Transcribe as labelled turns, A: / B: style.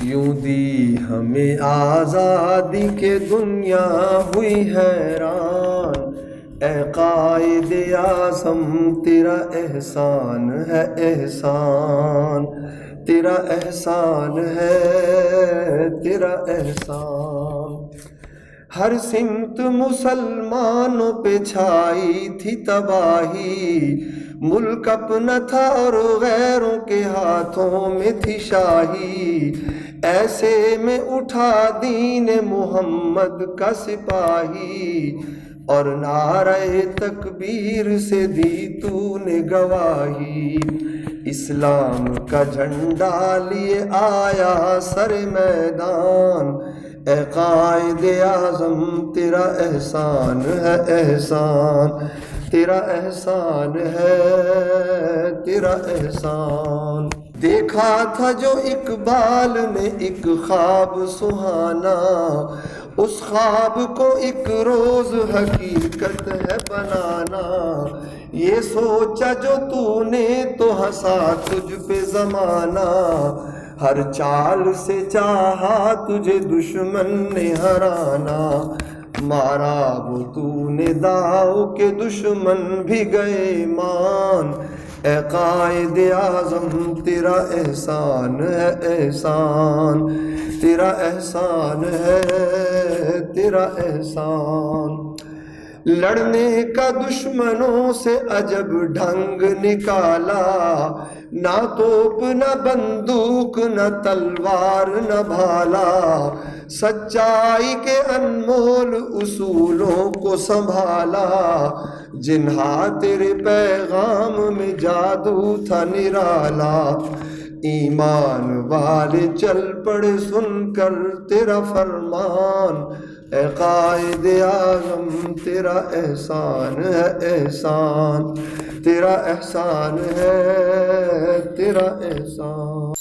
A: یوں دی ہمیں آزادی کے دنیا ہوئی حیران، اے قائد اعظم تیرا احسان ہے احسان، تیرا احسان ہے تیرا احسان۔ ہر سمت مسلمانوں پہ چھائی تھی تباہی، ملک اپنا تھا اور غیروں کے ہاتھوں میں تھی شاہی، ایسے میں اٹھا دین محمد کا سپاہی، اور نعرہ تکبیر سے دی تو نے گواہی، اسلام کا جھنڈا لیے آیا سر میدان، اے قائد اعظم تیرا احسان ہے احسان، تیرا احسان ہے تیرا احسان۔ دیکھا تھا جو اقبال نے ایک خواب سہانا، اس خواب کو ایک روز حقیقت ہے بنانا، یہ سوچا جو تو نے تو ہنسا تجھ پہ زمانہ، ہر چال سے چاہا تجھے دشمن نے ہرانا، مارا وہ تو نے داؤ کے دشمن بھی گئے مان، اے قائد اعظم تیرا احسان ہے احسان، تیرا احسان ہے تیرا احسان۔ لڑنے کا دشمنوں سے عجب ڈھنگ نکالا، نہ توپ نہ بندوق نہ تلوار نہ بھالا، سچائی کے انمول اصولوں کو سنبھالا، جنہا تیرے پیغام میں جادو تھا نرالا، ایمان والے چل پڑے سن کر تیرا فرمان، اے قائد اعظم تیرا احسان ہے احسان، تیرا احسان ہے تیرا احسان۔